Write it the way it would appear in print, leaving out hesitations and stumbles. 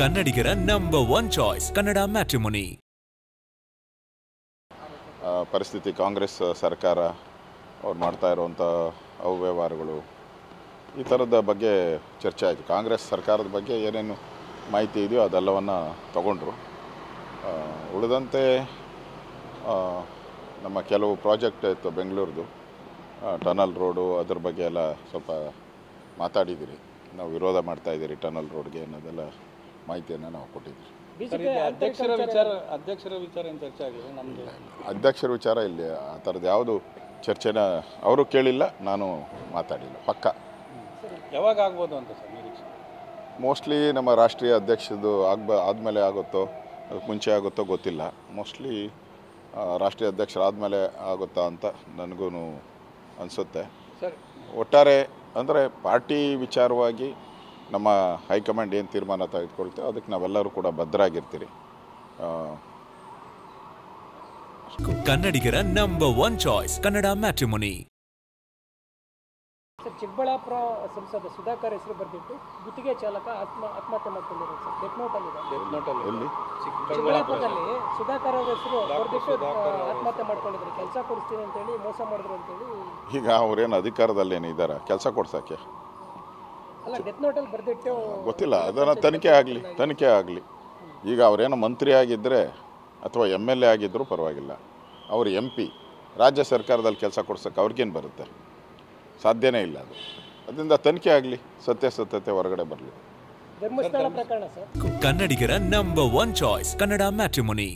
ಕನ್ನಡಿಗರ number 1 choice Kannada matrimony. ಪರಿಸ್ಥಿತಿ ಕಾಂಗ್ರೆಸ್ ಸರ್ಕಾರ ಅವ್ರು ಮಾಡ್ತಾ ಇರುವಂಥ ಅವ್ಯವಹಾರಗಳು ಈ ಥರದ ಬಗ್ಗೆ ಚರ್ಚೆ ಆಯಿತು. ಕಾಂಗ್ರೆಸ್ ಸರ್ಕಾರದ ಬಗ್ಗೆ ಏನೇನು ಮಾಹಿತಿ ಇದೆಯೋ ಅದೆಲ್ಲವನ್ನು ತಗೊಂಡ್ರು. ಉಳಿದಂತೆ ನಮ್ಮ ಕೆಲವು ಪ್ರಾಜೆಕ್ಟ್ ಇತ್ತು ಬೆಂಗಳೂರದು ಟನಲ್ ರೋಡು, ಅದ್ರ ಬಗ್ಗೆ ಎಲ್ಲ ಸ್ವಲ್ಪ ಮಾತಾಡಿದ್ದೀರಿ. ನಾವು ವಿರೋಧ ಮಾಡ್ತಾಯಿದ್ದೀರಿ ಟನಲ್ ರೋಡ್ಗೆ ಅನ್ನೋದೆಲ್ಲ ಮಾಹಿತಿಯನ್ನು ನಾವು ಕೊಟ್ಟಿದ್ದೀರಿ. ಅಧ್ಯಕ್ಷರ ವಿಚಾರ ಏನು ಚರ್ಚೆ ಆಗಿದೆ? ನಮ್ಮದು ಅಧ್ಯಕ್ಷರ ವಿಚಾರ ಇಲ್ಲಿ ಆ ಥರದ್ದು ಯಾವುದು ಚರ್ಚೆನ ಅವರು ಕೇಳಿಲ್ಲ, ನಾನು ಮಾತಾಡಿಲ್ಲ. ಪಕ್ಕ ಯಾವಾಗ ಆಗ್ಬೋದು ಅಂತ ಸರ್ ನಿರೀಕ್ಷೆ? ಮೋಸ್ಟ್ಲಿ ನಮ್ಮ ರಾಷ್ಟ್ರೀಯ ಅಧ್ಯಕ್ಷದ್ದು ಆದಮೇಲೆ ಆಗುತ್ತೋ ಅದಕ್ಕೆ ಮುಂಚೆ ಆಗುತ್ತೋ ಗೊತ್ತಿಲ್ಲ. ಮೋಸ್ಟ್ಲಿ ರಾಷ್ಟ್ರೀಯ ಅಧ್ಯಕ್ಷರಾದಮೇಲೆ ಆಗುತ್ತಾ ಅಂತ ನನಗೂ ಅನಿಸುತ್ತೆ. ಸರ್, ಒಟ್ಟಾರೆ ಅಂದರೆ ಪಾರ್ಟಿ ವಿಚಾರವಾಗಿ ನಮ್ಮ ಹೈಕಮಾಂಡ್ ಏನು ತೀರ್ಮಾನ ತೆಗೆದುಕೊಳ್ತೇವೆ ಅದಕ್ಕೆ ನಾವೆಲ್ಲರೂ ಕೂಡ ಬದ್ಧರಾಗಿರ್ತೀರಿ. ಕನ್ನಡಿಗರ number 1 choice Kannada matrimony. Chikkaballapur ಸಂಸದ ಸುಧಾಕರ್ ಹೆಸರು ಬರೆದಿಟ್ಟು ಗುತ್ತಿಗೆ ಚಾಲಕ ಆತ್ಮಹತ್ಯೆ ಮಾಡ್ಕೊಂಡಿರೋದು ಸರ್. ಡೆತ್ ನೋಟಲ್ಲಿ ಎಲ್ಲಿ ಚಿಕ್ಕಬಳ್ಳಾಪುರದಲ್ಲಿ ಸುಧಾಕರ್ ಅವರ ಹೆಸರು ಬರೆದಿಟ್ಟು ಆತ್ಮಹತ್ಯೆ ಮಾಡ್ಕೊಂಡಿದ್ರು. ಕೆಲಸ ಕೊಡಿಸ್ತೀನಿ ಅಂತೇಳಿ ಮೋಸ ಮಾಡಿದ್ರು ಅಂತೇಳಿ. ಈಗ ಅವ್ರೇನು ಅಧಿಕಾರದಲ್ಲೇನು ಇದ್ದಾರೆ ಕೆಲಸ ಕೊಡ್ಸೋಕ್ಕೆ? ಅಲ್ಲ, ಡೆತ್ ನೋಟಲ್ಲಿ ಬರೆದಿಟ್ಟು ಗೊತ್ತಿಲ್ಲ, ಅದನ್ನು ತನಿಖೆ ಆಗಲಿ. ಈಗ ಅವರೇನೋ ಮಂತ್ರಿ ಆಗಿದ್ದರೆ ಅಥವಾ MLA ಆಗಿದ್ದರೂ ಪರವಾಗಿಲ್ಲ. ಅವರು MP ರಾಜ್ಯ ಸರ್ಕಾರದಲ್ಲಿ ಕೆಲಸ ಕೊಡ್ಸೋಕ್ಕೆ ಅವ್ರಿಗೇನು ಬರುತ್ತೆ? ಸಾಧ್ಯನೇ ಇಲ್ಲ. ಅದರಿಂದ ತನಿಖೆ ಆಗಲಿ, ಸತ್ಯಾಸತ್ಯತೆ ಹೊರಗಡೆ ಬರಲಿ. ಧರ್ಮಸ್ಥಳ ಪ್ರಕರಣ ಸರ್. ಕನ್ನಡಿಗರ ನಂಬರ್ 1 ಚಾಯ್ಸ್ ಕನ್ನಡ ಮ್ಯಾಟ್ರಿಮೋನಿ.